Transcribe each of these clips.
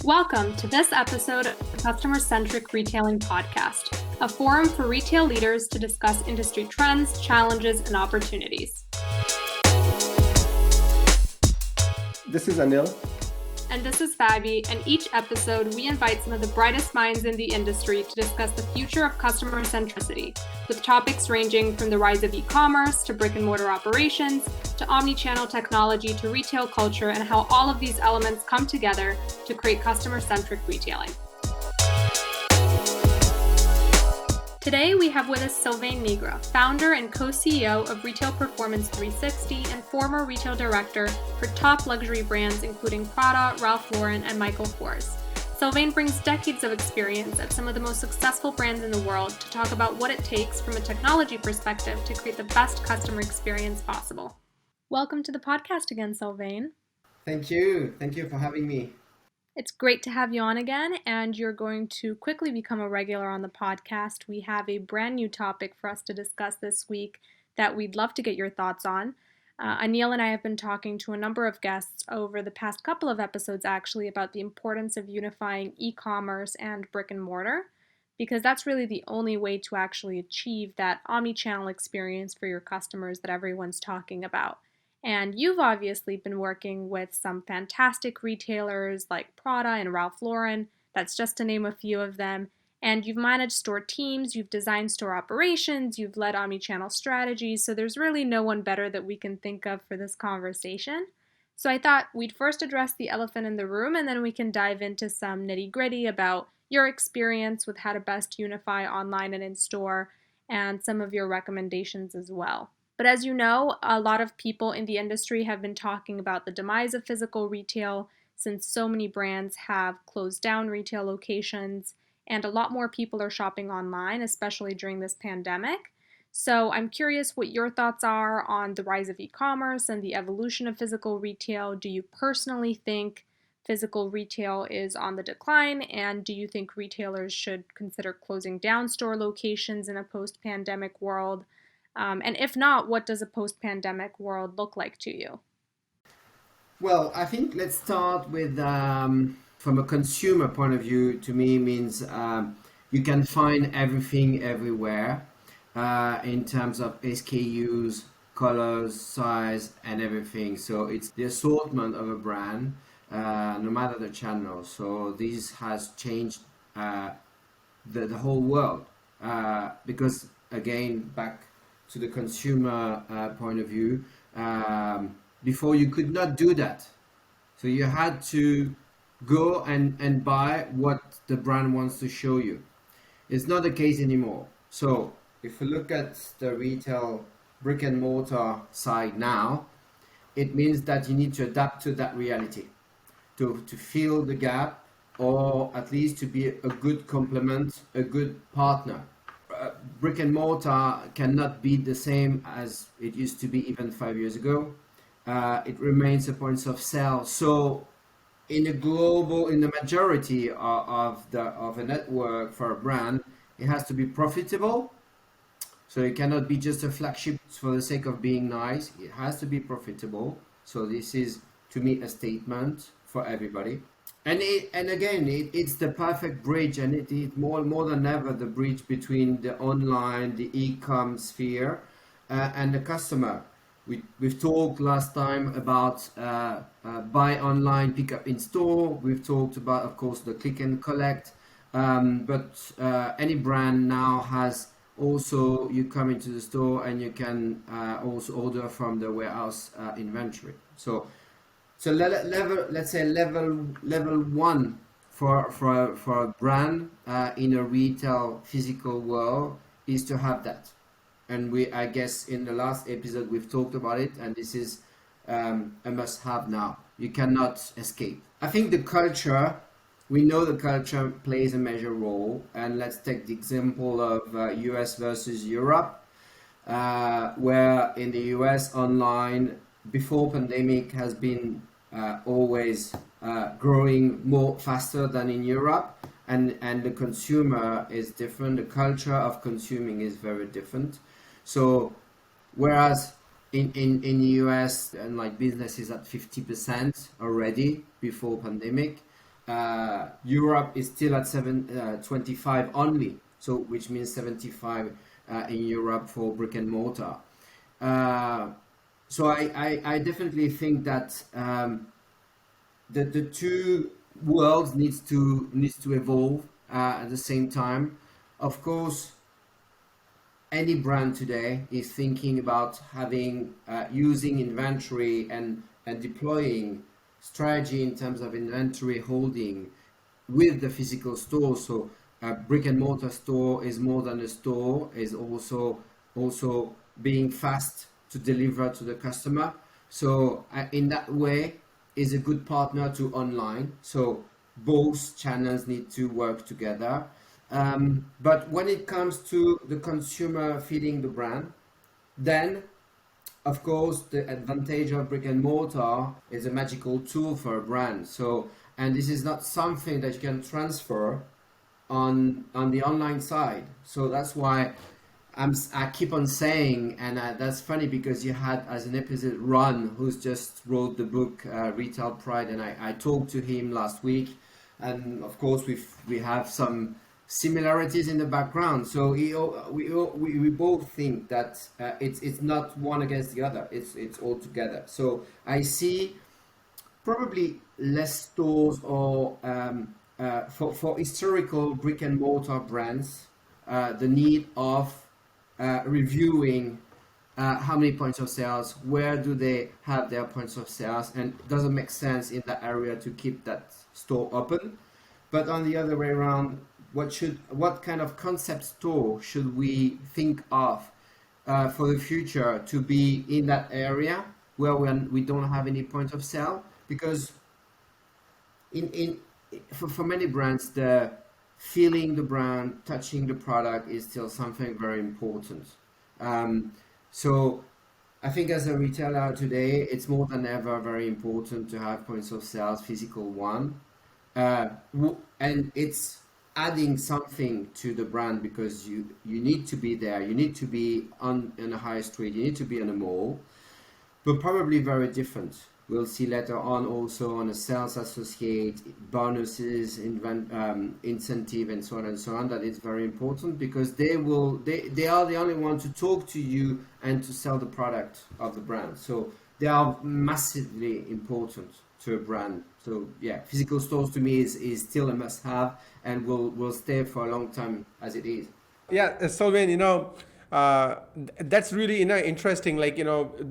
Welcome to this episode of the Customer-Centric Retailing Podcast, a forum for retail leaders to discuss industry trends, challenges, and opportunities. This is Anil. And this is Fabi, and each episode we invite some of the brightest minds in the industry to discuss the future of customer centricity, with topics ranging from the rise of e-commerce to brick-and-mortar operations, to omni-channel technology to retail culture, and how all of these elements come together to create customer-centric retailing. Today we have with us Sylvain Nigra, founder and co-CEO of Retail Performance 360 and former retail director for top luxury brands including Prada, Ralph Lauren, and Michael Kors. Sylvain brings decades of experience at some of the most successful brands in the world to talk about what it takes from a technology perspective to create the best customer experience possible. Welcome to the podcast again, Sylvain. Thank you. Thank you for having me. It's great to have you on again, and you're going to quickly become a regular on the podcast. We have a brand new topic for us to discuss this week that we'd love to get your thoughts on. Anil and I have been talking to a number of guests over the past couple of episodes actually about the importance of unifying e-commerce and brick and mortar, because that's really the only way to actually achieve that omni-channel experience for your customers that everyone's talking about. And you've obviously been working with some fantastic retailers like Prada and Ralph Lauren. That's just to name a few of them. And you've managed store teams, you've designed store operations, you've led omni-channel strategies. So there's really no one better that we can think of for this conversation. So I thought we'd first address the elephant in the room, and then we can dive into some nitty-gritty about your experience with how to best unify online and in store, and some of your recommendations as well. But as you know, a lot of people in the industry have been talking about the demise of physical retail since so many brands have closed down retail locations and a lot more people are shopping online, especially during this pandemic. So I'm curious what your thoughts are on the rise of e-commerce and the evolution of physical retail. Do you personally think physical retail is on the decline? And do you think retailers should consider closing down store locations in a post-pandemic world? And if not, what does a post-pandemic world look like to you? Well, I think let's start with from a consumer point of view. To me, means you can find everything everywhere in terms of SKUs, colors, size, and everything. So it's the assortment of a brand, no matter the channel. So this has changed the whole world because again, back to the consumer point of view, before you could not do that. So you had to go and buy what the brand wants to show you. It's not the case anymore. So if you look at the retail brick and mortar side now, it means that you need to adapt to that reality, to fill the gap, or at least to be a good complement, a good partner. Brick and mortar cannot be the same as it used to be even 5 years ago. It remains a point of sale. So in the majority of a network for a brand, it has to be profitable. So it cannot be just a flagship for the sake of being nice. It has to be profitable. So this is, to me, a statement for everybody. And again, it's the perfect bridge, and it more than ever the bridge between the online, the e-com sphere, and the customer. We've talked last time about buy online, pick up in store. We've talked about, of course, the click and collect. But any brand now has also, you come into the store and you can also order from the warehouse inventory. So let's say level one for a brand in a retail physical world is to have that. And I guess in the last episode we've talked about it, and this is a must-have now. You cannot escape. I think the culture, we know the culture plays a major role, and let's take the example of US versus Europe, where in the US online before pandemic has been always growing more faster than in Europe, and the consumer is different. The culture of consuming is very different. So whereas in the US, and like business is at 50% already before pandemic, Europe is still at 25 only, so which means 75 in Europe for brick and mortar. Uh, so I definitely think that the two worlds needs to evolve at the same time. Of course, any brand today is thinking about having using inventory and deploying strategy in terms of inventory holding with the physical store. So a brick and mortar store is more than a store, is also being fast to deliver to the customer. So in that way, is a good partner to online. So both channels need to work together. But when it comes to the consumer feeding the brand, then of course the advantage of brick and mortar is a magical tool for a brand. So, and this is not something that you can transfer on the online side. So that's why I keep on saying, and that's funny because you had as an episode Ron, who's just wrote the book Retail Pride, and I talked to him last week, and of course we have some similarities in the background. So we both think that it's not one against the other. It's all together. So I see probably less stores or for historical brick and mortar brands, the need of reviewing how many points of sales, where do they have their points of sales, and does it make sense in that area to keep that store open. But on the other way around, what kind of concept store should we think of for the future to be in that area where we don't have any point of sale? Because in for many brands, the feeling the brand, touching the product is still something very important. Um, so I think as a retailer today, it's more than ever very important to have points of sales, physical one, and it's adding something to the brand because you need to be there, you need to be on in a high street, you need to be in a mall, but probably very different. We'll see later on also on a sales associate, bonuses, incentive, and so on and so on. That is very important because they are the only one to talk to you and to sell the product of the brand. So they are massively important to a brand. So yeah, physical stores to me is still a must have and will stay for a long time as it is. Yeah, Sylvain, that's really interesting. Like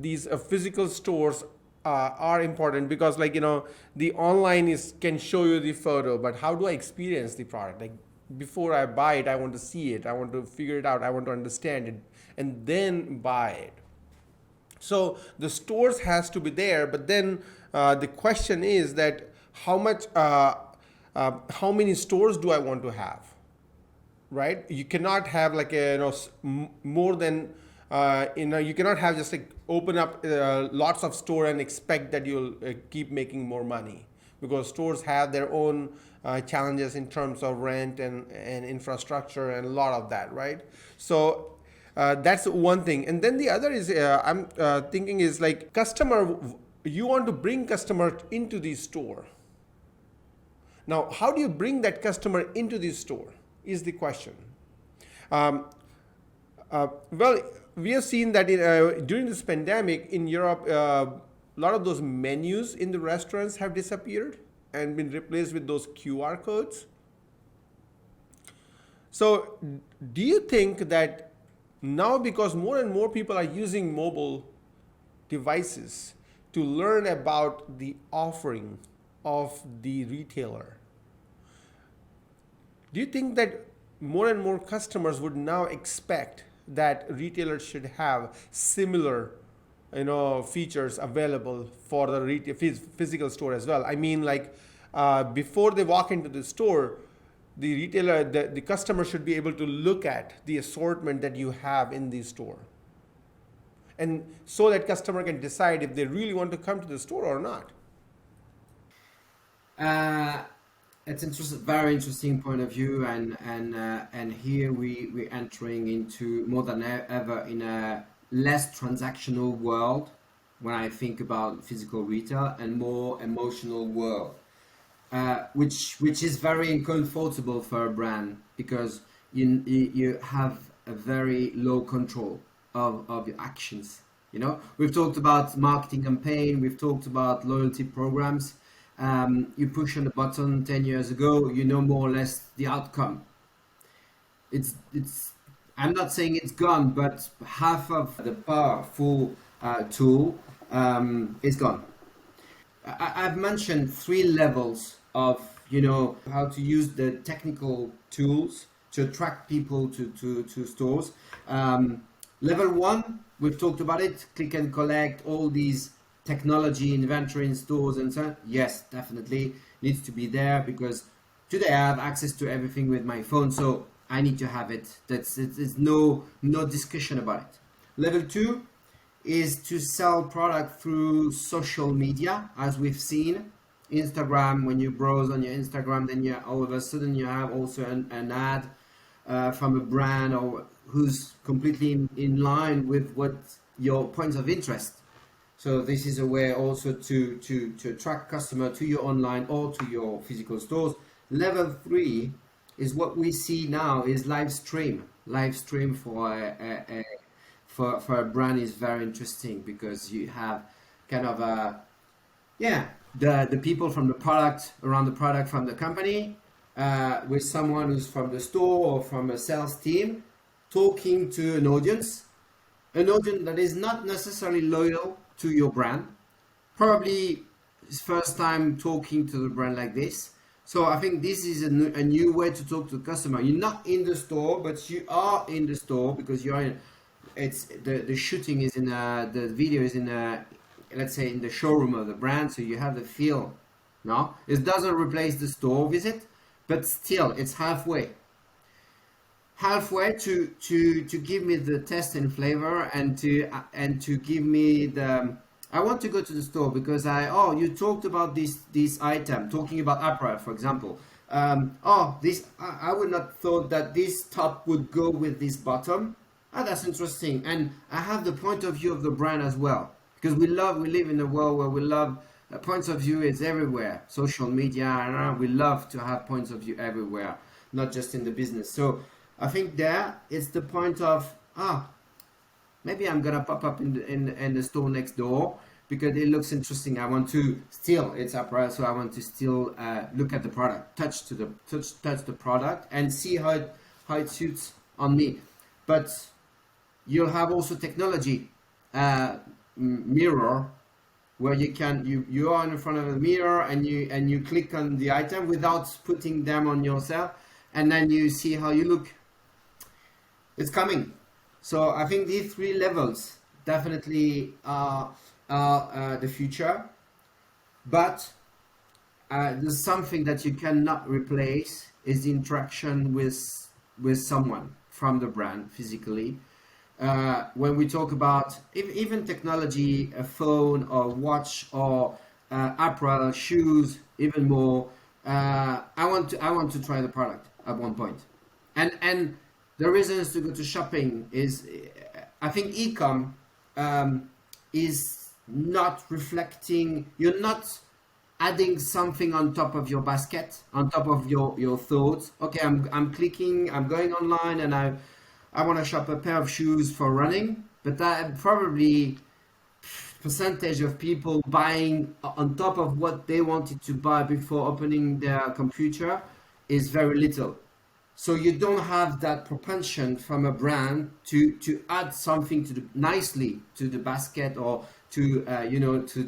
these physical stores are important because the online is can show you the photo, but how do I experience the product? Like before I buy it, I want to see it, I want to figure it out, I want to understand it, and then buy it. So the stores has to be there, but then the question is that how much, how many stores do I want to have? Right? You cannot have like more than you cannot have just like open up lots of store and expect that you'll keep making more money because stores have their own challenges in terms of rent and infrastructure and a lot of that, right? So that's one thing, and then the other is I'm thinking is like customer. You want to bring customer into the store. Now, how do you bring that customer into the store? Is the question. Um, well, we have seen that during this pandemic in Europe, a lot of those menus in the restaurants have disappeared and been replaced with those QR codes. So, do you think that now, because more and more people are using mobile devices to learn about the offering of the retailer, do you think that more and more customers would now expect that retailers should have similar, features available for the physical store as well? I mean, like before they walk into the store, the retailer, the customer should be able to look at the assortment that you have in the store, and so that customer can decide if they really want to come to the store or not. Uh, it's interesting, very interesting point of view, and here we're entering into more than ever in a less transactional world when I think about physical retail and more emotional world. which is very uncomfortable for a brand because you have a very low control of your actions. You know, we've talked about marketing campaign, we've talked about loyalty programs. You push on the button 10 years ago, you know more or less the outcome. It's I'm not saying it's gone, but half of the powerful tool is gone. I've mentioned three levels of, you know, how to use the technical tools to attract people to stores. Level one, we've talked about it, click and collect, all these technology inventory in stores and so on. Yes, definitely needs to be there because today I have access to everything with my phone, so I need to have it. It's no discussion about it. Level two is to sell product through social media, as we've seen. Instagram, when you browse on your Instagram, then you all of a sudden you have also an ad from a brand or who's completely in line with what your points of interest. So this is a way also to attract customer to your online or to your physical stores. Level three is what we see now is live stream. Live stream for a brand is very interesting because you have kind of a, yeah, the people from the product, around the product from the company, with someone who's from the store or from a sales team talking to an audience that is not necessarily loyal to your brand, probably his first time talking to the brand like this. So I think this is a new way to talk to the customer. You're not in the store, but you are in the store because you are in, it's the shooting is in the video is in let's say in the showroom of the brand, so you have the feel. No, it doesn't replace the store visit, but still it's halfway to give me the taste and flavor and to give me the, I want to go to the store because oh, you talked about this item, talking about apparel for example. Oh, this I would not thought that this top would go with this bottom. Ah, that's interesting. And I have the point of view of the brand as well. Because we live in a world where we love, points of view is everywhere. Social media, we love to have points of view everywhere, not just in the business. So I think there it's the point of, maybe I'm gonna pop up in the store next door because it looks interesting. I want to still, it's apparel, so I want to still look at the product, touch the product and see how it suits on me. But you'll have also technology mirror where you are in front of a mirror and you click on the item without putting them on yourself, and then you see how you look. It's coming. So I think these three levels definitely are the future, but there's something that you cannot replace is the interaction with someone from the brand physically. When we talk about even technology, a phone or watch or apparel, shoes, even more, I want to try the product at one point. And the reasons to go to shopping is, I think e-com is not reflecting. You're not adding something on top of your basket, on top of your thoughts. Okay, I'm clicking, I'm going online, and I want to shop a pair of shoes for running, but that probably percentage of people buying on top of what they wanted to buy before opening their computer is very little. So you don't have that propenssion from a brand to add something nicely to the basket or to to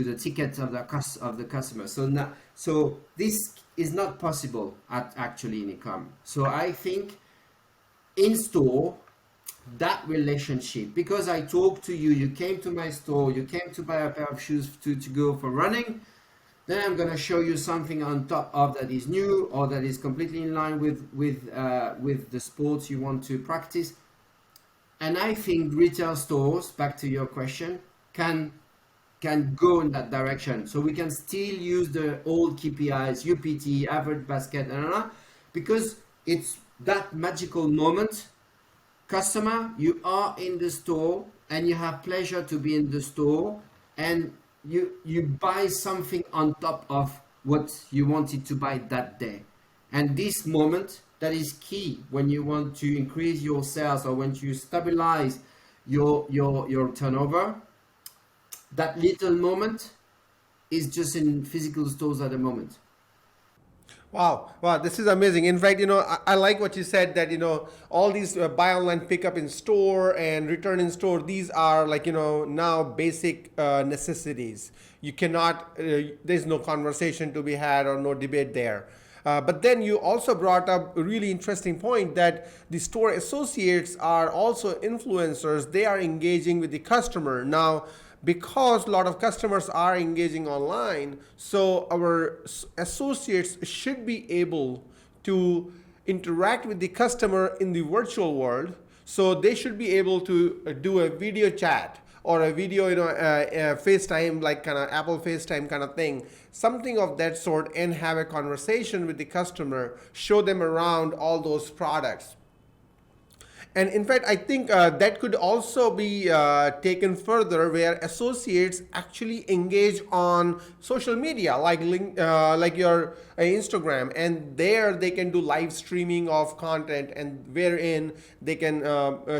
the ticket of the customer. So this is not possible actually in e-com. So I think in store, that relationship, because I talked to you, you came to my store, you came to buy a pair of shoes to go for running, then I'm going to show you something on top of that is new or that is completely in line with the sports you want to practice. And I think retail stores, back to your question, can go in that direction. So we can still use the old KPIs, UPT, average basket, because it's that magical moment. Customer, you are in the store and you have pleasure to be in the store, and you buy something on top of what you wanted to buy that day. And this moment, that is key when you want to increase your sales or when you stabilize your turnover. That little moment is just in physical stores at the moment. Wow, wow, this is amazing. In fact, I like what you said that, all these buy online, pick up in store and return in store, these are like, now basic necessities. You cannot, there's no conversation to be had or no debate there. But then you also brought up a really interesting point that the store associates are also influencers. They are engaging with the customer. Now, because a lot of customers are engaging online, so our associates should be able to interact with the customer in the virtual world. So they should be able to do a video chat or a video, FaceTime, like kind of Apple FaceTime kind of thing, something of that sort, and have a conversation with the customer, show them around all those products. And in fact, I think that could also be taken further, where associates actually engage on social media, like like your Instagram, and there they can do live streaming of content, and wherein they can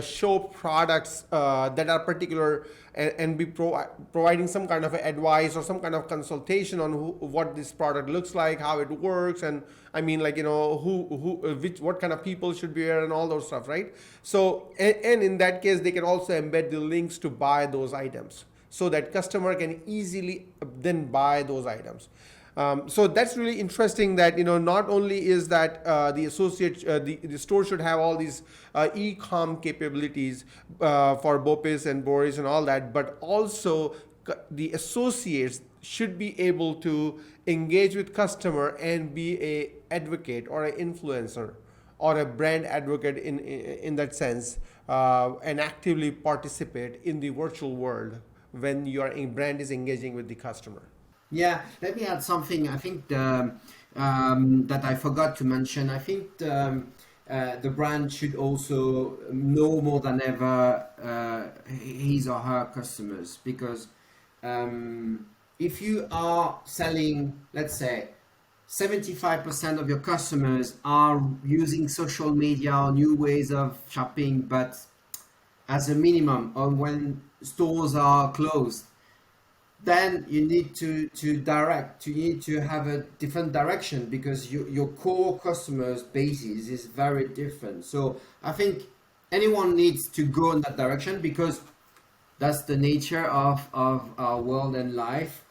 show products that are particular, and be providing some kind of advice or some kind of consultation on what this product looks like, how it works, and I mean, like, what kind of people should be there and all those stuff, right? So, and in that case, they can also embed the links to buy those items so that customer can easily then buy those items. So that's really interesting that, not only is that the associate, the store should have all these e-com capabilities for Bopis and Boris and all that, but also the associates should be able to engage with customer and be a advocate or an influencer or a brand advocate in that sense, and actively participate in the virtual world when your brand is engaging with the customer. Yeah, let me add something. I think that I forgot to mention. I think the brand should also know more than ever his or her customers, because if you are selling, let's say, 75% of your customers are using social media or new ways of shopping, but as a minimum, or when stores are closed, then you need you need to have a different direction, because your core customers basis is very different. So I think anyone needs to go in that direction, because that's the nature of our world and life.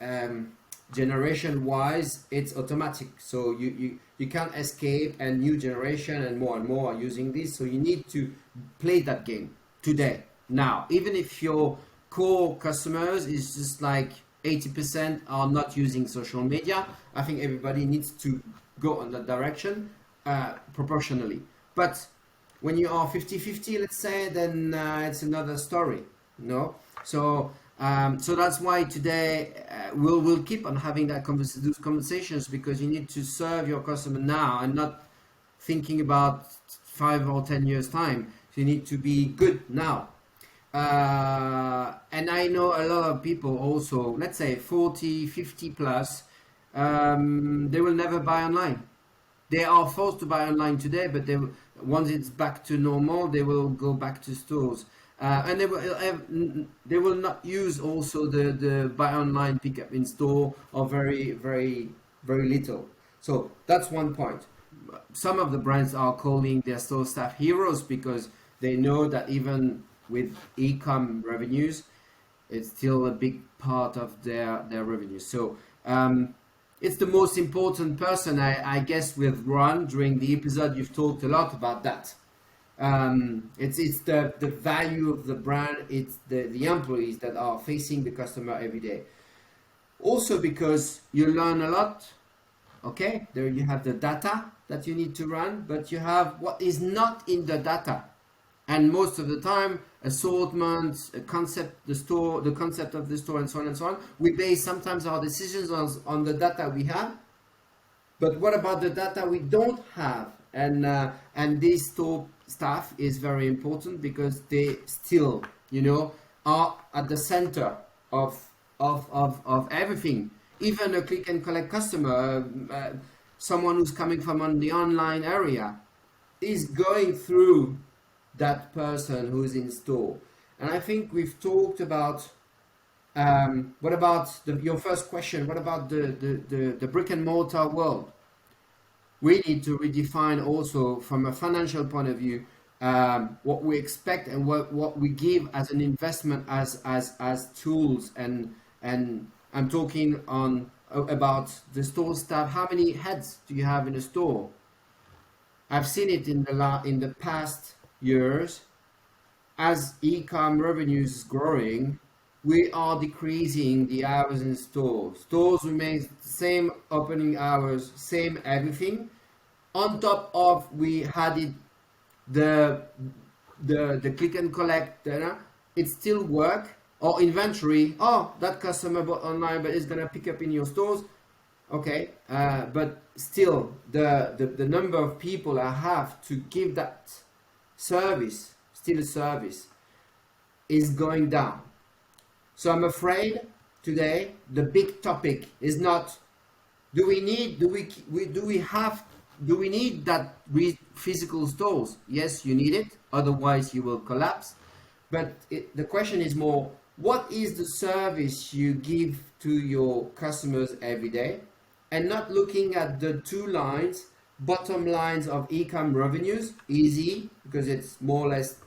Generation wise, it's automatic, so you can't escape, and new generation and more are using this, so you need to play that game today, now, even if your core customers is just like 80% are not using social media. I think everybody needs to go on that direction proportionally. But when you are 50-50, let's say, then it's another story. No, so that's why today we'll keep on having those conversations, because you need to serve your customer now and not thinking about 5 or 10 years time. So you need to be good now. And I know a lot of people also, let's say 40, 50 plus, they will never buy online. They are forced to buy online today, but once it's back to normal, they will go back to stores. And they will not use also the buy online, pick up in store, or very, very, very little. So that's one point. Some of the brands are calling their store staff heroes, because they know that even with e-com revenues, it's still a big part of their revenues. So it's the most important person, I guess, with Ron. During the episode, you've talked a lot about that. It's the value of the brand. It's the employees that are facing the customer every day. Also, because you learn a lot. Okay, there you have the data that you need to run, but you have what is not in the data. And most of the time, assortment, a concept, the concept of the store, and so on and so on. We base sometimes our decisions on the data we have. But what about the data we don't have? And this store staff is very important, because they still, are at the center of everything. even a click and collect customer, someone who's coming from on the online area, is going through that person who's in store. And I think we've talked about what about your first question? What about the brick and mortar world? We need to redefine also from a financial point of view what we expect and what we give as an investment as tools and I'm talking on about the store staff. How many heads do you have in a store? I've seen it in the past years as e-com revenues is growing, we are decreasing the hours in stores. Stores remain the same opening hours, same everything. On top of we added the the click and collect, it still work or inventory. Oh, that customer bought online, but it's gonna pick up in your stores. Okay, but still the number of people I have to give that service, still a service, is going down. So I'm afraid today the big topic is not do we need do we need that physical stores? Yes, you need it, otherwise you will collapse. But the question is more, what is the service you give to your customers every day? And not looking at the two lines, bottom lines of e-com revenues, easy, because it's more or less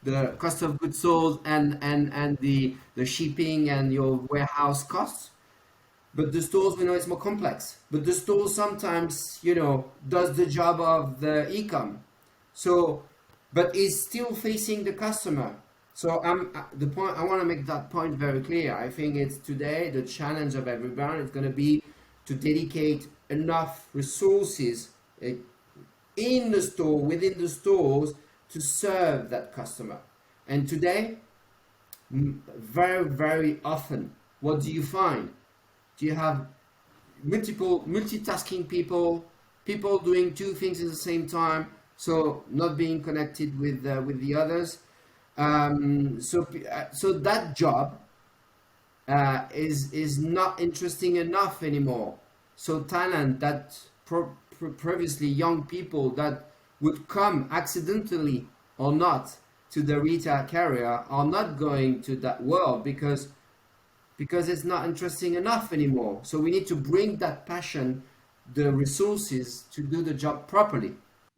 the cost of goods sold and the shipping and your warehouse costs. But the stores, we know it's more complex. But the store sometimes, does the job of the e-com. So, but is still facing the customer. So the point I want to make that point very clear. I think it's today the challenge of every brand is going to be to dedicate enough resources in the store, within the stores, to serve that customer. And today, very, very often, what do you find? Do you have multitasking people doing two things at the same time, so not being connected with the others? So that job is not interesting enough anymore. So talent that previously young people that would come accidentally or not to the retail career are not going to that world because it's not interesting enough anymore. So we need to bring that passion, the resources to do the job properly.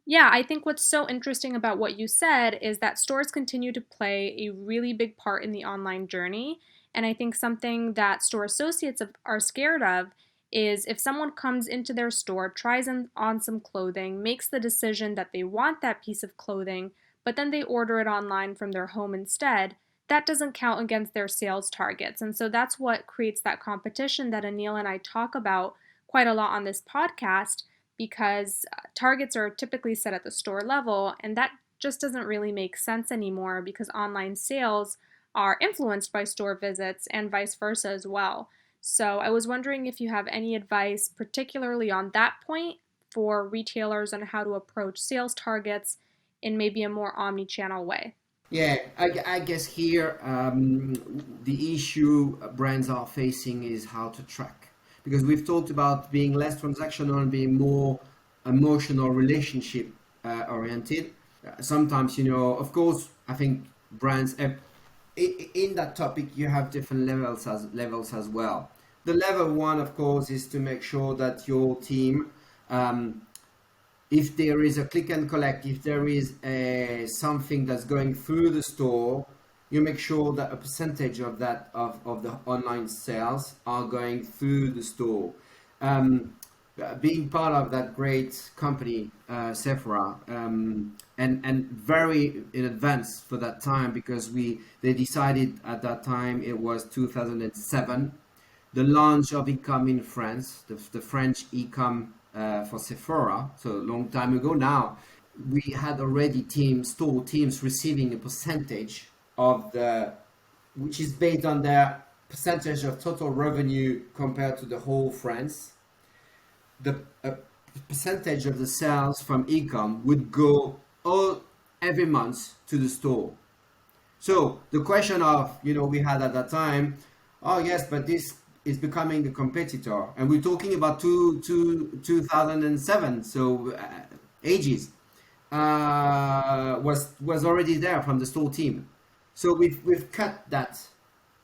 Yeah, I think what's so interesting about what you said is that stores continue to play a really big part in the online journey. And I think something that store associates are scared of is if someone comes into their store, tries on some clothing, makes the decision that they want that piece of clothing, but then they order it online from their home instead, that doesn't count against their sales targets. And so that's what creates that competition that Anil and I talk about quite a lot on this podcast because targets are typically set at the store level, and that just doesn't really make sense anymore because online sales are influenced by store visits and vice versa as well. So I was wondering if you have any advice, particularly on that point, for retailers on how to approach sales targets in maybe a more omni-channel way. Yeah, I guess here the issue brands are facing is how to track. Because we've talked about being less transactional and being more emotional relationship oriented. Sometimes, of course, I think brands, in that topic, you have different levels as well. The level one, of course, is to make sure that your team if there is a click and collect, if there is something that's going through the store, you make sure that a percentage of that of the online sales are going through the store. Being part of that great company, Sephora, and very in advance for that time because they decided at that time it was 2007, the launch of e-com in France, the French e-com for Sephora, so a long time ago now, we had already store teams receiving a percentage of which is based on their percentage of total revenue compared to the whole France. The percentage of the sales from e-com would go every month to the store. So the question of, we had at that time, oh yes, but this is becoming a competitor, and we're talking about 2007, so ages, was already there from the store team. So we've cut that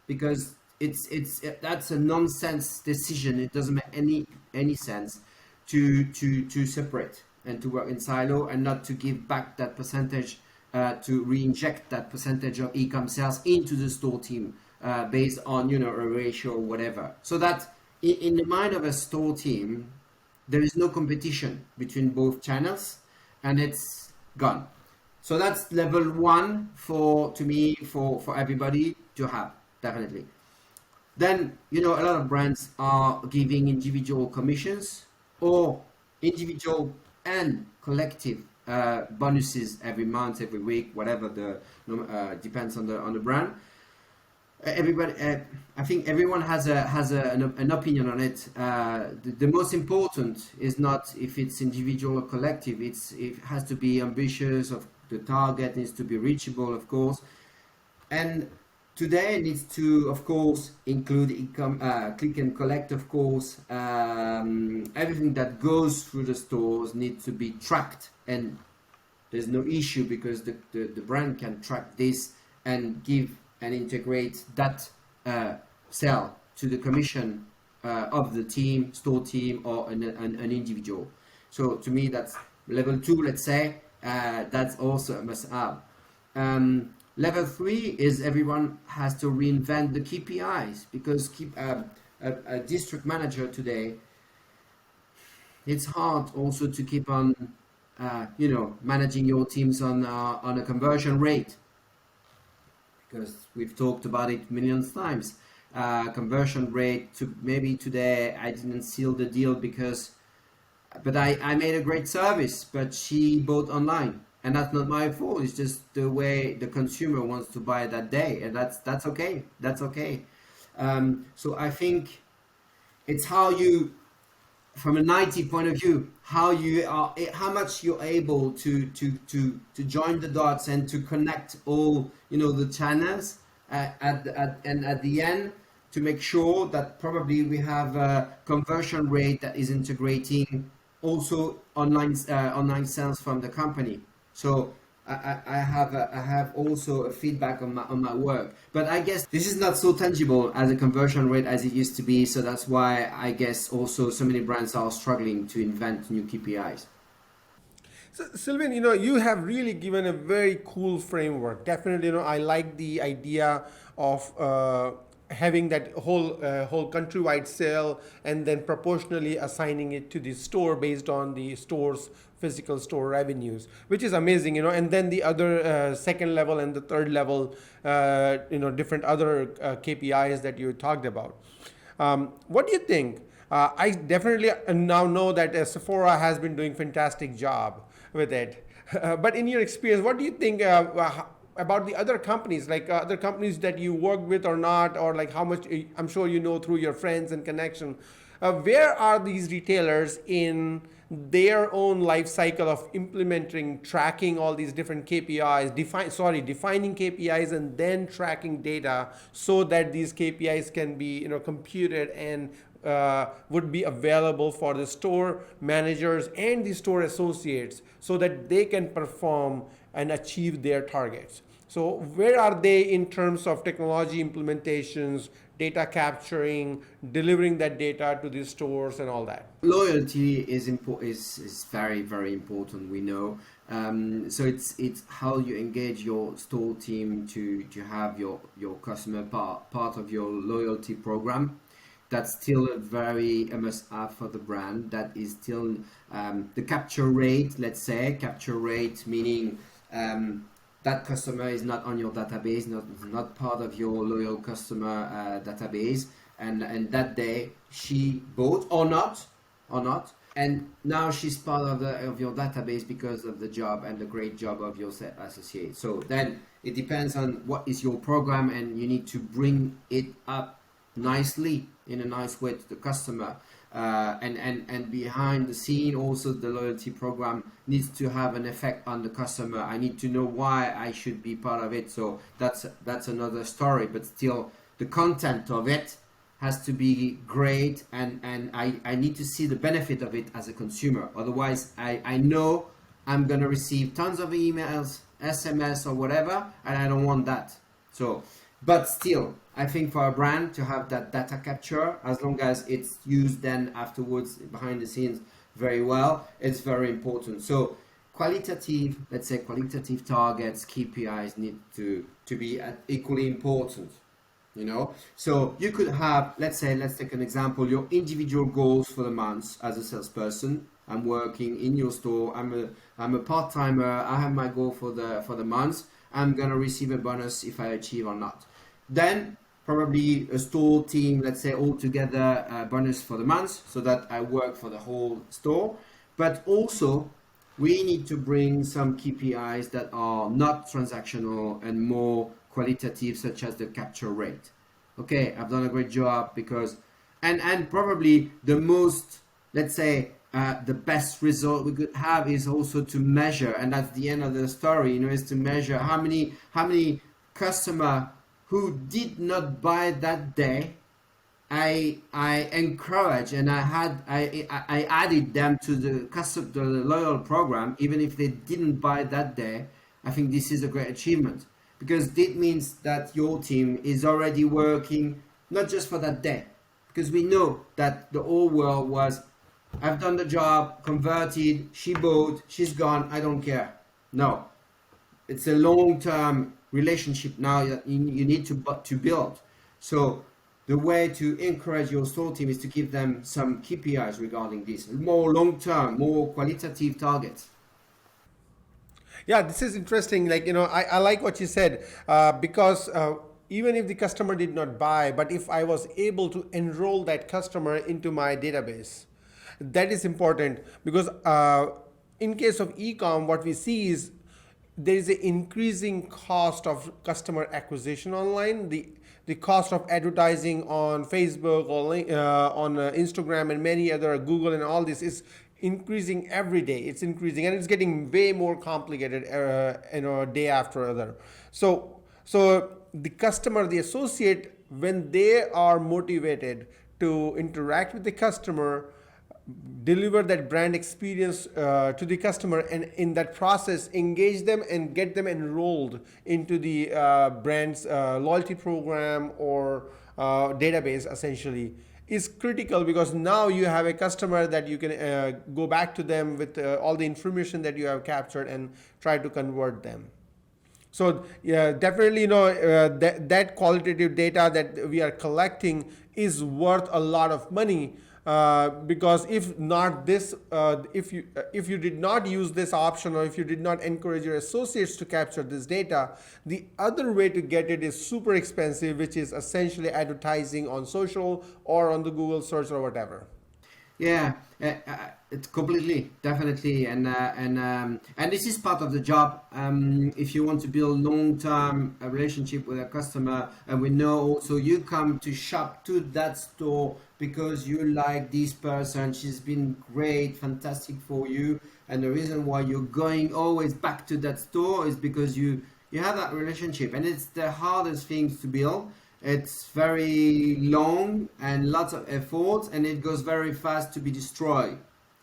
because it's that's a nonsense decision. It doesn't make any sense to separate and to work in silo and not to give back that percentage, to re-inject that percentage of e-com sales into the store team, based on a ratio or whatever. So that in the mind of a store team, there is no competition between both channels, and it's gone. So that's level one for to me for everybody to have, definitely. Then a lot of brands are giving individual commissions or individual and collective bonuses every month, every week, whatever the depends on the brand. Everybody, I think everyone has an opinion on it. The most important is not if it's individual or collective. It has to be ambitious. Of the target needs to be reachable, of course, and today it needs to, of course, include click and collect. Of course, everything that goes through the stores needs to be tracked, and there's no issue because the brand can track this and give and integrate that sale to the commission of the team, store team, or an individual. So to me, that's level 2, let's say. That's also a must have. Level 3 is everyone has to reinvent the KPIs, because a district manager today, it's hard also to keep on managing your teams on a conversion rate, because we've talked about it millions of times. Conversion rate, to maybe today I didn't seal the deal but I made a great service, but she bought online, and that's not my fault. It's just the way the consumer wants to buy that day, and that's okay. That's okay. So I think it's how you, from an IT point of view, how much you're able to join the dots and to connect all the channels at the end, to make sure that probably we have a conversion rate that is integrating also online sales from the company. So I have also a feedback on my work, but I guess this is not so tangible as a conversion rate as it used to be. So that's why I guess also so many brands are struggling to invent new KPIs. So, Sylvain, you have really given a very cool framework. Definitely, I like the idea of having that whole countrywide sale, and then proportionally assigning it to the store based on the store's physical store revenues, which is amazing, And then the other second level and the third level, different other KPIs that you talked about. What do you think? I definitely now know that Sephora has been doing fantastic job with it. But in your experience, what do you think about the other companies, like other companies that you work with or not, or like how much, I'm sure through your friends and connection, where are these retailers in their own life cycle of implementing, tracking all these different KPIs, defining KPIs and then tracking data so that these KPIs can be computed and would be available for the store managers and the store associates so that they can perform and achieve their targets. So where are they in terms of technology implementations, data capturing, delivering that data to the stores and all that? Loyalty is very, very important, we know. So it's how you engage your store team to have your customer part of your loyalty program. That's still a must-have for the brand. That is still the capture rate, let's say. Capture rate meaning that customer is not on your database, not part of your loyal customer database, and that day she bought or not, and now she's part of your database because of the job and the great job of your associate. So then it depends on what is your program, and you need to bring it up nicely, in a nice way, to the customer, and behind the scene also the loyalty program needs to have an effect on the customer. I need to know why I should be part of it. So that's another story, but still the content of it has to be great, and I need to see the benefit of it as a consumer. Otherwise, I know I'm going to receive tons of emails, SMS, or whatever, and I don't want that. So, but still, I think for a brand to have that data capture, as long as it's used then afterwards behind the scenes very well, it's very important. So, qualitative, let's say qualitative targets, KPIs need to be equally important. So you could have, let's say, let's take an example, your individual goals for the month as a salesperson. I'm working in your store. I'm a part-timer. I have my goal for the month. I'm gonna receive a bonus if I achieve or not. Then probably a store team, let's say all together, bonus for the month, so that I work for the whole store. But also we need to bring some KPIs that are not transactional and more qualitative, such as the capture rate. Okay, I've done a great job because, and probably the most, let's say, the best result we could have is also to measure, and that's the end of the story. Is to measure how many customer who did not buy that day. I encourage, and I added them to the loyal program even if they didn't buy that day. I think this is a great achievement because it means that your team is already working not just for that day, because we know that the whole world was, I've done the job, converted, she bought, she's gone, I don't care. No, it's a long-term relationship now that you need to build. So the way to encourage your store team is to give them some KPIs regarding this, more long-term, more qualitative targets. Yeah, this is interesting. Like, I like what you said, because even if the customer did not buy, but if I was able to enroll that customer into my database, that is important because in case of e-com, what we see is there is an increasing cost of customer acquisition online. The cost of advertising on Facebook or on Instagram and many other Google and all this is increasing every day. It's increasing and it's getting way more complicated, day after other. So the customer, the associate, when they are motivated to interact with the customer, deliver that brand experience to the customer, and in that process engage them and get them enrolled into the brand's loyalty program or database essentially, is critical, because now you have a customer that you can go back to them with all the information that you have captured and try to convert them. So yeah, definitely, that qualitative data that we are collecting is worth a lot of money, because if not this, if you did not use this option, or if you did not encourage your associates to capture this data, the other way to get it is super expensive, which is essentially advertising on social or on the Google search or whatever. Yeah, it's completely, definitely, and this is part of the job. If you want to build long-term a relationship with a customer, and we know also you come to shop to that store because you like this person, she's been great, fantastic for you, and the reason why you're going always back to that store is because you have that relationship, and it's the hardest things to build. It's very long and lots of effort, and it goes very fast to be destroyed.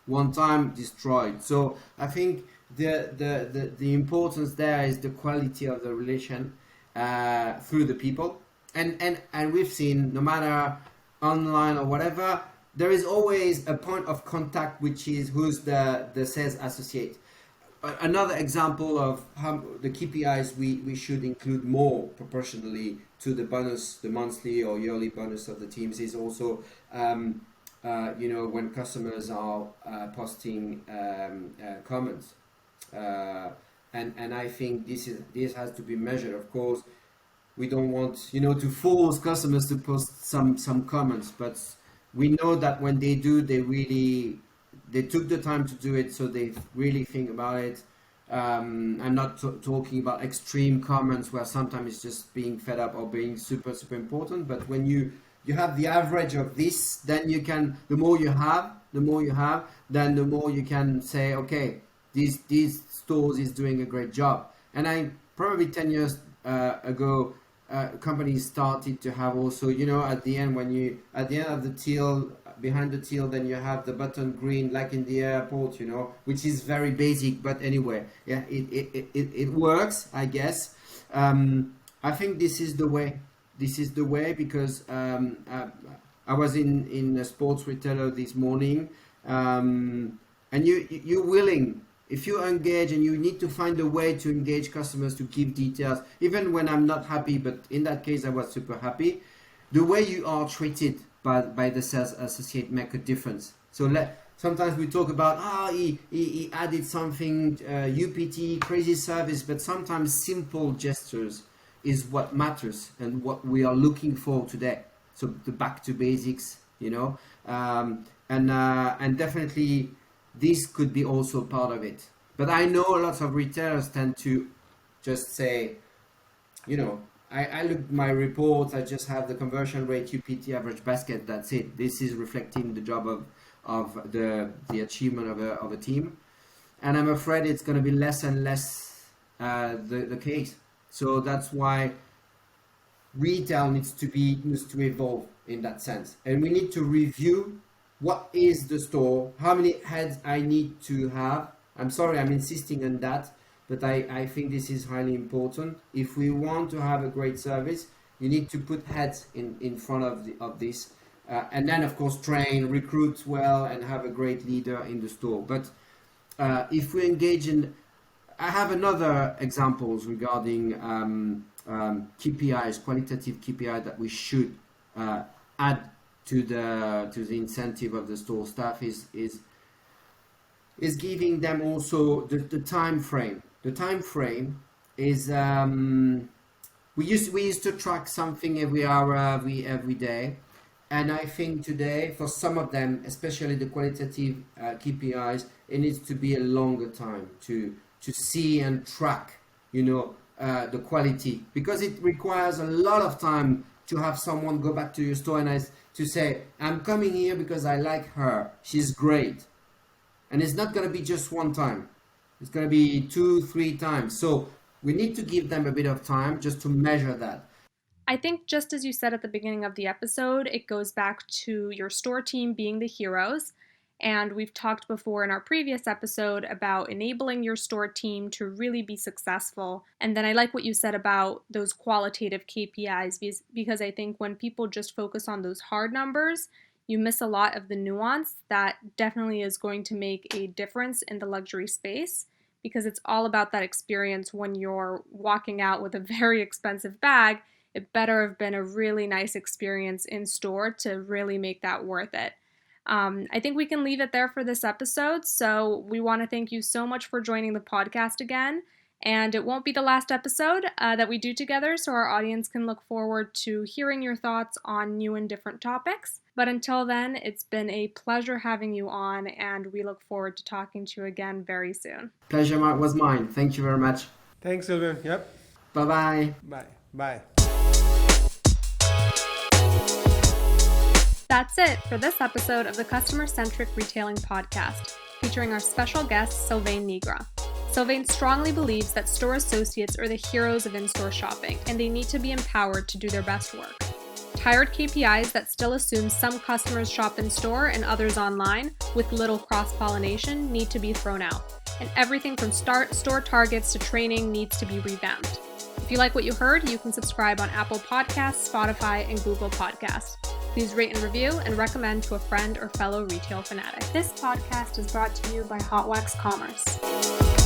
One time destroyed. So I think the importance there is the quality of the relation through the people, and we've seen, no matter online or whatever, there is always a point of contact, which is who's the sales associate. Another example of how the KPIs we should include more proportionally to the bonus, the monthly or yearly bonus of the teams, is also when customers are posting comments, and I think this has to be measured. Of course, we don't want to force customers to post some comments, but we know that when they do, they took the time to do it, so they really think about it. I'm not talking about extreme comments where sometimes it's just being fed up or being super important, but when you have the average of this, then you can, the more you have, then the more you can say, okay, these stores is doing a great job. And I probably 10 years ago, companies started to have also, at the end at the end of the till, behind the till, then you have the button green, like in the airport, which is very basic, but anyway, yeah, it works, I guess. I think this is the way. This is the way because I was in a sports retailer this morning, and you're willing. If you engage and you need to find a way to engage customers to give details, even when I'm not happy, but in that case I was super happy, the way you are treated by the sales associate make a difference. So sometimes we talk about, he added something, UPT, crazy service, but sometimes simple gestures is what matters and what we are looking for today. So the back to basics, and definitely this could be also part of it. But I know lots of retailers tend to just say, I look at my reports, I just have the conversion rate, UPT, average basket, that's it. This is reflecting the job of the achievement of a team. And I'm afraid it's going to be less and less the case. So that's why retail needs to evolve in that sense. And we need to review what is the store, how many heads I need to have. I'm sorry, I'm insisting on that, but I think this is highly important. If we want to have a great service, you need to put heads in front of this. And then, of course, train, recruit well, and have a great leader in the store. But if we engage in... I have another examples regarding KPIs, qualitative KPI that we should add to the incentive of the store staff is giving them also the time frame. The time frame is we used to track something every hour, every day, and I think today for some of them, especially the qualitative KPIs, it needs to be a longer time to see and track, the quality, because it requires a lot of time to have someone go back to your store and to say, I'm coming here because I like her, she's great. And it's not going to be just one time. It's going to be 2-3 times. So we need to give them a bit of time just to measure that. I think just as you said at the beginning of the episode, it goes back to your store team being the heroes. And we've talked before in our previous episode about enabling your store team to really be successful. And then I like what you said about those qualitative KPIs, because I think when people just focus on those hard numbers, you miss a lot of the nuance that definitely is going to make a difference in the luxury space, because it's all about that experience when you're walking out with a very expensive bag. It better have been a really nice experience in store to really make that worth it. I think we can leave it there for this episode. So we want to thank you so much for joining the podcast again. And it won't be the last episode that we do together, so our audience can look forward to hearing your thoughts on new and different topics. But until then, it's been a pleasure having you on, and we look forward to talking to you again very soon. Pleasure was mine. Thank you very much. Thanks, Sylvain. Yep. Bye-bye. Bye. Bye. That's it for this episode of the Customer-Centric Retailing Podcast, featuring our special guest, Sylvain Nigra. Sylvain strongly believes that store associates are the heroes of in-store shopping, and they need to be empowered to do their best work. Tired KPIs that still assume some customers shop in store and others online, with little cross-pollination, need to be thrown out. And everything from store targets to training needs to be revamped. If you like what you heard, you can subscribe on Apple Podcasts, Spotify, and Google Podcasts. Please rate and review and recommend to a friend or fellow retail fanatic. This podcast is brought to you by Hot Wax Commerce.